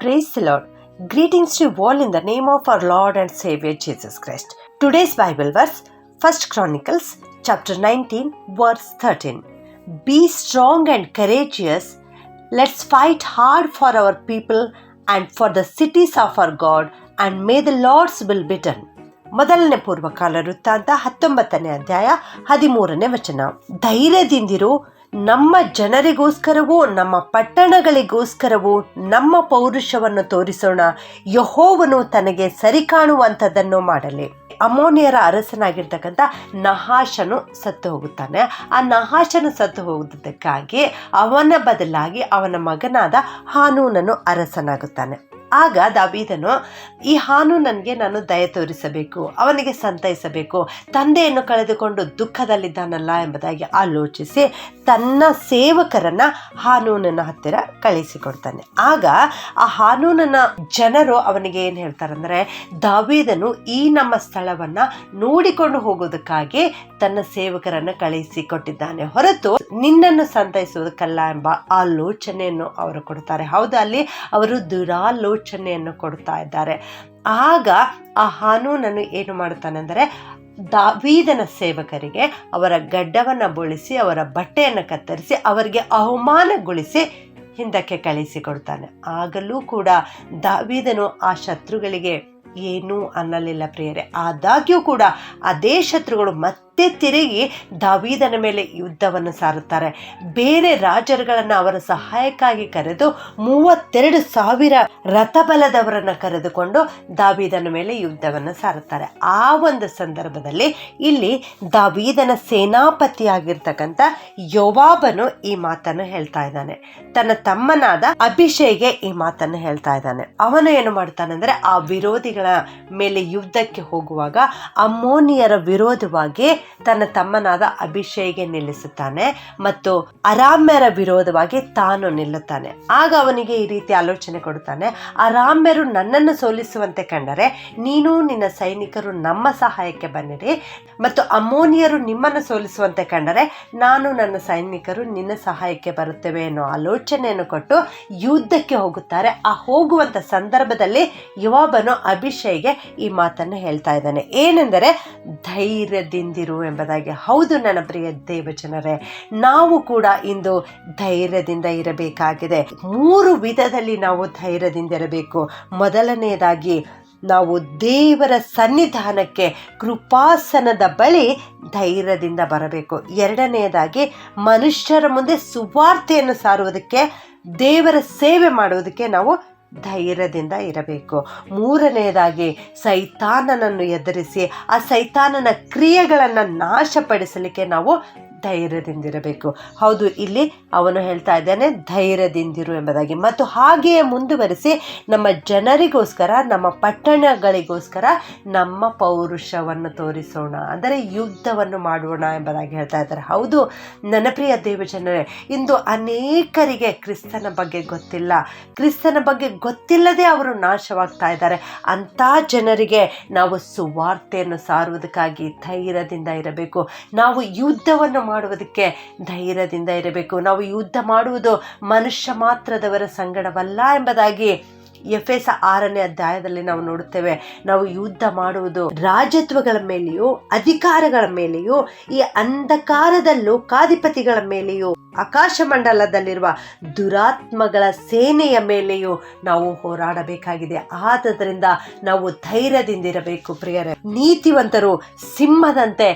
Praise the Lord. Greetings to you all in the name of our Lord and Savior Jesus Christ. Today's Bible verse, 1 Chronicles chapter 19 verse 13. Be strong and courageous. Let's fight hard for our people and for the cities of our God, and may the Lord's will be done. ಮೊದಲನೇ ಪೂರ್ವಕಾಲ ವೃತ್ತಾಂತ 19ನೇ ಅಧ್ಯಾಯ 13ನೇ ವಚನ. ಧೈರ್ಯದಿಂದಿರು, ನಮ್ಮ ಜನರಿಗೋಸ್ಕರವೂ ನಮ್ಮ ಪಟ್ಟಣಗಳಿಗೋಸ್ಕರವೂ ನಮ್ಮ ಪೌರುಷವನ್ನು ತೋರಿಸೋಣ. ಯೆಹೋವನು ತನಗೆ ಸರಿಕಾಣುವಂಥದ್ದನ್ನು ಮಾಡಲಿ. ಅಮೋನಿಯರ ಅರಸನಾಗಿರ್ತಕ್ಕಂಥ ನಹಾಷನು ಸತ್ತು ಹೋಗುತ್ತಾನೆ. ಆ ನಹಾಷನು ಸತ್ತು ಹೋಗುವುದಕ್ಕಾಗಿ ಅವನ ಬದಲಾಗಿ ಅವನ ಮಗನಾದ ಹಾನೂನನು ಅರಸನಾಗುತ್ತಾನೆ. ಆಗ ದಾವೀದನು, ಈ ಹಾನೂನನಿಗೆ ನಾನು ದಯೆ ತೋರಿಸಬೇಕು, ಅವನಿಗೆ ಸಂತೈಸಬೇಕು, ತಂದೆಯನ್ನು ಕಳೆದುಕೊಂಡು ದುಃಖದಲ್ಲಿದ್ದಾನಲ್ಲ ಎಂಬುದಾಗಿ ಆಲೋಚಿಸಿ ತನ್ನ ಸೇವಕರನ್ನ ಹಾನೂನನ ಹತ್ತಿರ ಕಳಿಸಿಕೊಡ್ತಾನೆ. ಆಗ ಆ ಹಾನೂನನ ಜನರು ಅವನಿಗೆ ಏನು ಹೇಳ್ತಾರಂದ್ರೆ, ದಾವೀದನು ಈ ನಮ್ಮ ಸ್ಥಳವನ್ನ ನೋಡಿಕೊಂಡು ಹೋಗೋದಕ್ಕಾಗಿ ತನ್ನ ಸೇವಕರನ್ನು ಕಳಿಸಿಕೊಟ್ಟಿದ್ದಾನೆ, ಹೊರತು ನಿನ್ನನ್ನು ಸಂತೈಸುವುದಕ್ಕಲ್ಲ ಎಂಬ ಆಲೋಚನೆಯನ್ನು ಅವರು ಕೊಡ್ತಾರೆ. ಹೌದು, ಅಲ್ಲಿ ಅವರು ದುರಾಲೋಚನೆಯನ್ನು ಕೊಡ್ತಾ ಇದ್ದಾರೆ. ಆಗ ಆ ಹಾನೂನನು ಏನು ಮಾಡ್ತಾನೆ ಅಂದರೆ, ದಾವೀದನ ಸೇವಕರಿಗೆ ಅವರ ಗಡ್ಡವನ್ನು ಬೋಳಿಸಿ ಅವರ ಬಟ್ಟೆಯನ್ನು ಕತ್ತರಿಸಿ ಅವರಿಗೆ ಅವಮಾನಗೊಳಿಸಿ ಹಿಂದಕ್ಕೆ ಕಳಿಸಿಕೊಡ್ತಾನೆ. ಆಗಲೂ ಕೂಡ ದಾವೀದನು ಆ ಶತ್ರುಗಳಿಗೆ ಏನೂ ಅನ್ನಲಿಲ್ಲ ಪ್ರಿಯರೇ. ಆದಾಗ್ಯೂ ಕೂಡ ಅದೇ ಶತ್ರುಗಳು ಮತ್ತೆ ತಿರುಗಿ ದಾವೀದನ ಮೇಲೆ ಯುದ್ಧವನ್ನು ಸಾರುತ್ತಾರೆ. ಬೇರೆ ರಾಜರುಗಳನ್ನು ಅವರ ಸಹಾಯಕ್ಕಾಗಿ ಕರೆದು 32,000 ರಥಬಲದವರನ್ನು ಕರೆದುಕೊಂಡು ದಾವೀದನ ಮೇಲೆ ಯುದ್ಧವನ್ನು ಸಾರುತ್ತಾರೆ. ಆ ಒಂದು ಸಂದರ್ಭದಲ್ಲಿ ಇಲ್ಲಿ ದಾವೀದನ ಸೇನಾಪತಿಯಾಗಿರ್ತಕ್ಕಂಥ ಯೋವಾಬನು ಈ ಮಾತನ್ನು ಹೇಳ್ತಾ ಇದ್ದಾನೆ. ತನ್ನ ತಮ್ಮನಾದ ಅಭಿಷೇಕ್ಗೆ ಈ ಮಾತನ್ನು ಹೇಳ್ತಾ ಇದ್ದಾನೆ. ಅವನು ಏನು ಮಾಡ್ತಾನಂದ್ರೆ, ಆ ವಿರೋಧಿಗಳ ಮೇಲೆ ಯುದ್ಧಕ್ಕೆ ಹೋಗುವಾಗ ಅಮ್ಮೋನಿಯರ ವಿರೋಧವಾಗಿ ತನ್ನ ತಮ್ಮನಾದ ಅಭಿಷೇಕ್ಗೆ ನಿಲ್ಲಿಸುತ್ತಾನೆ ಮತ್ತು ಅರಾಮ್ಯರ ವಿರೋಧವಾಗಿ ತಾನು ನಿಲ್ಲುತ್ತಾನೆ. ಆಗ ಅವನಿಗೆ ಈ ರೀತಿ ಆಲೋಚನೆ ಕೊಡುತ್ತಾನೆ, ಅರಾಮ್ಯರು ನನ್ನನ್ನು ಸೋಲಿಸುವಂತೆ ಕಂಡರೆ ನೀನು ನಿನ್ನ ಸೈನಿಕರು ನಮ್ಮ ಸಹಾಯಕ್ಕೆ ಬನ್ನಿರಿ, ಮತ್ತು ಅಮ್ಮೋನಿಯರು ನಿಮ್ಮನ್ನು ಸೋಲಿಸುವಂತೆ ಕಂಡರೆ ನಾನು ನನ್ನ ಸೈನಿಕರು ನಿನ್ನ ಸಹಾಯಕ್ಕೆ ಬರುತ್ತೇವೆ ಅನ್ನೋ ಆಲೋಚನೆಯನ್ನು ಕೊಟ್ಟು ಯುದ್ಧಕ್ಕೆ ಹೋಗುತ್ತಾರೆ. ಆ ಹೋಗುವಂತ ಸಂದರ್ಭದಲ್ಲಿ ಯೋವಾಬನು ಅಭಿಷೇಕ್ಗೆ ಈ ಮಾತನ್ನು ಹೇಳ್ತಾ ಇದ್ದಾನೆ, ಏನೆಂದರೆ ಧೈರ್ಯದಿಂದಿರು ಎಂಬುದಾಗಿ. ಹೌದು ನನ್ನ ಪ್ರಿಯ ದೇವಜನರೇ, ನಾವು ಕೂಡ ಇಂದು ಧೈರ್ಯದಿಂದ ಇರಬೇಕಾಗಿದೆ. 3 ವಿಧದಲ್ಲಿ ನಾವು ಧೈರ್ಯದಿಂದ ಇರಬೇಕು. ಮೊದಲನೆಯದಾಗಿ, ನಾವು ದೇವರ ಸನ್ನಿಧಾನಕ್ಕೆ ಕೃಪಾಸನದ ಬಳಿ ಧೈರ್ಯದಿಂದ ಬರಬೇಕು. ಎರಡನೆಯದಾಗಿ, ಮನುಷ್ಯರ ಮುಂದೆ ಸುವಾರ್ತೆಯನ್ನು ಸಾರುವುದಕ್ಕೆ, ದೇವರ ಸೇವೆ ಮಾಡುವುದಕ್ಕೆ ನಾವು ಧೈರ್ಯದಿಂದ ಇರಬೇಕು. ಮೂರನೆಯದಾಗಿ, ಸೈತಾನನನ್ನು ಎದುರಿಸಿ ಆ ಸೈತಾನನ ಕ್ರಿಯೆಗಳನ್ನು ನಾಶಪಡಿಸಲಿಕ್ಕೆ ನಾವು ಧೈರ್ಯದಿಂದಿರಬೇಕು. ಹೌದು, ಇಲ್ಲಿ ಅವನು ಹೇಳ್ತಾ ಇದ್ದಾನೆ ಧೈರ್ಯದಿಂದಿರು ಎಂಬುದಾಗಿ. ಮತ್ತು ಹಾಗೆಯೇ ಮುಂದುವರಿಸಿ, ನಮ್ಮ ಜನರಿಗೋಸ್ಕರ, ನಮ್ಮ ಪಟ್ಟಣಗಳಿಗೋಸ್ಕರ ನಮ್ಮ ಪೌರುಷವನ್ನು ತೋರಿಸೋಣ, ಅಂದರೆ ಯುದ್ಧವನ್ನು ಮಾಡೋಣ ಎಂಬುದಾಗಿ ಹೇಳ್ತಾ ಇದ್ದಾರೆ. ಹೌದು ನನ್ನ ಪ್ರಿಯ ದೇವಜನರೇ, ಇಂದು ಅನೇಕರಿಗೆ ಕ್ರಿಸ್ತನ ಬಗ್ಗೆ ಗೊತ್ತಿಲ್ಲ. ಕ್ರಿಸ್ತನ ಬಗ್ಗೆ ಗೊತ್ತಿಲ್ಲದೆ ಅವರು ನಾಶವಾಗ್ತಾ ಇದ್ದಾರೆ. ಅಂಥ ಜನರಿಗೆ ನಾವು ಸುವಾರ್ತೆಯನ್ನು ಸಾರುವುದಕ್ಕಾಗಿ ಧೈರ್ಯದಿಂದ ಇರಬೇಕು. ನಾವು ಯುದ್ಧವನ್ನು ಮಾಡುವುದಕ್ಕೆ ಧೈರ್ಯದಿಂದ ಇರಬೇಕು. ನಾವು ಯುದ್ಧ ಮಾಡುವುದು ಮನುಷ್ಯ ಮಾತ್ರದವರ ಸಂಗಡವಲ್ಲ ಎಂಬುದಾಗಿ ಎಫೆಸ 6ನೇ ಅಧ್ಯಾಯದಲ್ಲಿ ನಾವು ನೋಡುತ್ತೇವೆ. ನಾವು ಯುದ್ಧ ಮಾಡುವುದು ರಾಜತ್ವಗಳ ಮೇಲೆಯೂ, ಅಧಿಕಾರಗಳ ಮೇಲೆಯೂ, ಈ ಅಂಧಕಾರದ ಲೋಕಾಧಿಪತಿಗಳ ಮೇಲೆಯೂ, ಆಕಾಶ ಮಂಡಲದಲ್ಲಿರುವ ದುರಾತ್ಮಗಳ ಸೇನೆಯ ಮೇಲೆಯೂ ನಾವು ಹೋರಾಡಬೇಕಾಗಿದೆ. ಆದ್ದರಿಂದ ನಾವು ಧೈರ್ಯದಿಂದಿರಬೇಕು ಪ್ರಿಯರೇ. ನೀತಿವಂತರು ಸಿಂಹದಂತೆ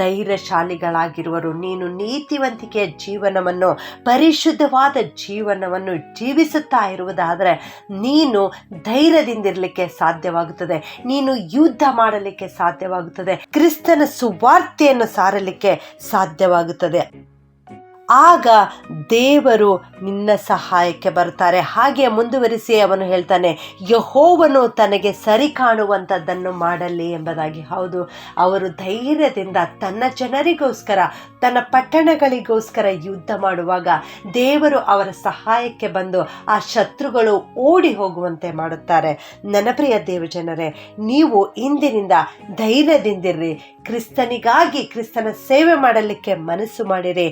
ಧೈರ್ಯಶಾಲಿಗಳಾಗಿರುವರು. ನೀನು ನೀತಿವಂತಿಕೆಯ ಜೀವನವನ್ನು, ಪರಿಶುದ್ಧವಾದ ಜೀವನವನ್ನು ಜೀವಿಸುತ್ತಾ ಇರುವುದಾದರೆ ನೀನು ಧೈರ್ಯದಿಂದಿರಲಿಕ್ಕೆ ಸಾಧ್ಯವಾಗುತ್ತದೆ. ನೀನು ಯುದ್ಧ ಮಾಡಲಿಕ್ಕೆ ಸಾಧ್ಯವಾಗುತ್ತದೆ. ಕ್ರಿಸ್ತನ ಸುವಾರ್ತೆಯನ್ನು ಸಾರಲಿಕ್ಕೆ ಸಾಧ್ಯವಾಗುತ್ತದೆ. ಆಗ ದೇವರು ನಿನ್ನ ಸಹಾಯಕ್ಕೆ ಬರ್ತಾರೆ. ಹಾಗೆ ಮುಂದುವರಿಸಿ ಅವನು ಹೇಳ್ತಾನೆ, ಯೆಹೋವನು ತನಗೆ ಸರಿ ಕಾಣುವಂಥದ್ದನ್ನು ಮಾಡಲಿ ಎಂಬುದಾಗಿ. ಹೌದು, ಅವರು ಧೈರ್ಯದಿಂದ ತನ್ನ ಜನರಿಗೋಸ್ಕರ, ತನ್ನ ಪಟ್ಟಣಗಳಿಗೋಸ್ಕರ ಯುದ್ಧ ಮಾಡುವಾಗ ದೇವರು ಅವರ ಸಹಾಯಕ್ಕೆ ಬಂದು ಆ ಶತ್ರುಗಳು ಓಡಿ ಹೋಗುವಂತೆ ಮಾಡುತ್ತಾರೆ. ನನ್ನ ಪ್ರಿಯ ದೇವಜನರೇ, ನೀವು ಇಂದಿನಿಂದ ಧೈರ್ಯದಿಂದಿರ್ರಿ. ಕ್ರಿಸ್ತನಿಗಾಗಿ, ಕ್ರಿಸ್ತನ ಸೇವೆ ಮಾಡಲಿಕ್ಕೆ ಮನಸ್ಸು ಮಾಡಿರಿ.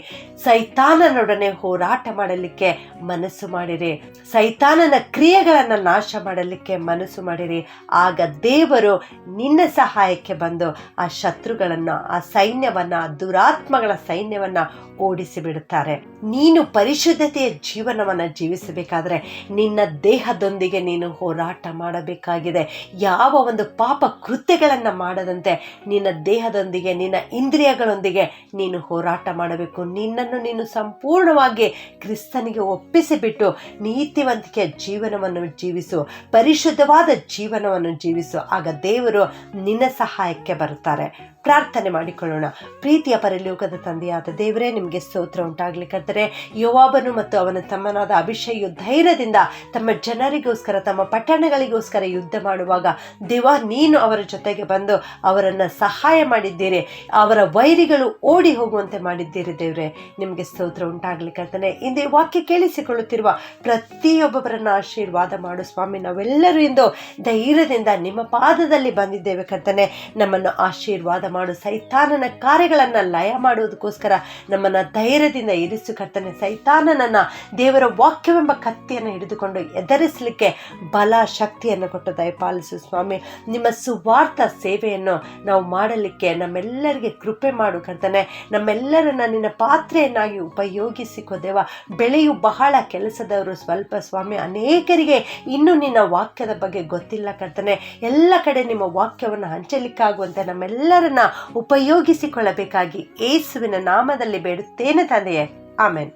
ಸೈತಾನನೊಡನೆ ಹೋರಾಟ ಮಾಡಲಿಕ್ಕೆ ಮನಸ್ಸು ಮಾಡಿರಿ, ಸೈತಾನನ ಕ್ರಿಯೆಗಳನ್ನು ನಾಶ ಮಾಡಲಿಕ್ಕೆ ಮನಸ್ಸು ಮಾಡಿರಿ. ಆಗ ದೇವರು ನಿನ್ನ ಸಹಾಯಕ್ಕೆ ಬಂದು ಆ ಶತ್ರುಗಳನ್ನು, ಆ ಸೈನ್ಯವನ್ನು, ಆ ದುರಾತ್ಮಗಳ ಸೈನ್ಯವನ್ನು ಓಡಿಸಿ ಬಿಡುತ್ತಾರೆ. ನೀನು ಪರಿಶುದ್ಧತೆಯ ಜೀವನವನ್ನು ಜೀವಿಸಬೇಕಾದ್ರೆ ನಿನ್ನ ದೇಹದೊಂದಿಗೆ ನೀನು ಹೋರಾಟ ಮಾಡಬೇಕಾಗಿದೆ. ಯಾವ ಒಂದು ಪಾಪ ಕೃತ್ಯಗಳನ್ನು ಮಾಡದಂತೆ ನಿನ್ನ ದೇಹದೊಂದಿಗೆ, ನಿನ್ನ ಇಂದ್ರಿಯಗಳೊಂದಿಗೆ ನೀನು ಹೋರಾಟ ಮಾಡಬೇಕು. ನಿನ್ನನ್ನು ನೀನು ಸಂಪೂರ್ಣವಾಗಿ ಕ್ರಿಸ್ತನಿಗೆ ಒಪ್ಪಿಸಿಬಿಟ್ಟು ನೀತಿವಂತಿಕೆಯ ಜೀವನವನ್ನು ಜೀವಿಸು, ಪರಿಶುದ್ಧವಾದ ಜೀವನವನ್ನು ಜೀವಿಸು. ಆಗ ದೇವರು ನಿನ್ನ ಸಹಾಯಕ್ಕೆ ಬರುತ್ತಾರೆ. ಪ್ರಾರ್ಥನೆ ಮಾಡಿಕೊಳ್ಳೋಣ. ಪ್ರೀತಿಯ ಪರಲೋಕದ ತಂದೆಯಾದ ದೇವರೇ, ನಿಮಗೆ ಸ್ತೋತ್ರ ಉಂಟಾಗಲಿ ಕರ್ತನೇ. ಯೋವಾಬನು ಮತ್ತು ಅವನ ತಮ್ಮನಾದ ಅಭಿಷೇಯು ಧೈರ್ಯದಿಂದ ತಮ್ಮ ಜನರಿಗೋಸ್ಕರ, ತಮ್ಮ ಪಟ್ಟಣಗಳಿಗೋಸ್ಕರ ಯುದ್ಧ ಮಾಡುವಾಗ ದೇವ ನೀನು ಅವರ ಜೊತೆಗೆ ಬಂದು ಅವರನ್ನು ಸಹಾಯ ಮಾಡಿದ್ದೀರಿ, ಅವರ ವೈರಿಗಳು ಓಡಿ ಹೋಗುವಂತೆ ಮಾಡಿದ್ದೀರಿ. ದೇವರೇ, ನಿಮಗೆ ಸ್ತೋತ್ರ ಉಂಟಾಗಲಿ ಕರ್ತನೇ. ಇಂದೇ ವಾಕ್ಯ ಕೇಳಿಸಿಕೊಳ್ಳುತ್ತಿರುವ ಪ್ರತಿಯೊಬ್ಬೊಬ್ಬರನ್ನು ಆಶೀರ್ವಾದ ಮಾಡು ಸ್ವಾಮಿ. ನಾವೆಲ್ಲರೂ ಇಂದು ಧೈರ್ಯದಿಂದ ನಿಮ್ಮ ಪಾದದಲ್ಲಿ ಬಂದಿದ್ದೇವೆ ಕರ್ತನೇ. ನಮ್ಮನ್ನು ಆಶೀರ್ವಾದ ಮಾಡು. ಸೈತಾನನ ಕಾರ್ಯಗಳನ್ನು ಲಯ ಮಾಡುವುದಕ್ಕೋಸ್ಕರ ನಮ್ಮನ್ನು ಧೈರ್ಯದಿಂದ ಇರಿಸು ಕರ್ತನೆ. ಸೈತಾನನನ್ನು ದೇವರ ವಾಕ್ಯವೆಂಬ ಕತ್ತಿಯನ್ನು ಹಿಡಿದುಕೊಂಡು ಎದುರಿಸಲಿಕ್ಕೆ ಬಲ, ಶಕ್ತಿಯನ್ನು ಕೊಟ್ಟು ದಯಪಾಲಿಸು ಸ್ವಾಮಿ. ನಿಮ್ಮ ಸುವಾರ್ಥ ಸೇವೆಯನ್ನು ನಾವು ಮಾಡಲಿಕ್ಕೆ ನಮ್ಮೆಲ್ಲರಿಗೆ ಕೃಪೆ ಮಾಡು ಕರ್ತನೆ. ನಮ್ಮೆಲ್ಲರನ್ನ ನಿನ್ನ ಪಾತ್ರೆಯನ್ನಾಗಿ ಉಪಯೋಗಿಸಿಕೊ ದೇವ. ಬೆಳೆಯು ಬಹಳ, ಕೆಲಸದವರು ಸ್ವಲ್ಪ ಸ್ವಾಮಿ. ಅನೇಕರಿಗೆ ಇನ್ನೂ ನಿನ್ನ ವಾಕ್ಯದ ಬಗ್ಗೆ ಗೊತ್ತಿಲ್ಲ ಕರ್ತನೆ. ಎಲ್ಲ ಕಡೆ ನಿಮ್ಮ ವಾಕ್ಯವನ್ನು ಹಂಚಲಿಕ್ಕಾಗುವಂತೆ ನಮ್ಮೆಲ್ಲರನ್ನ ಉಪಯೋಗಿಸಿಕೊಳ್ಳಬೇಕಾಗಿ ಯೇಸುವಿನ ನಾಮದಲ್ಲಿ ಬೇಡುತ್ತೇನೆ ತಂದೆಯೇ, ಆಮೆನ್.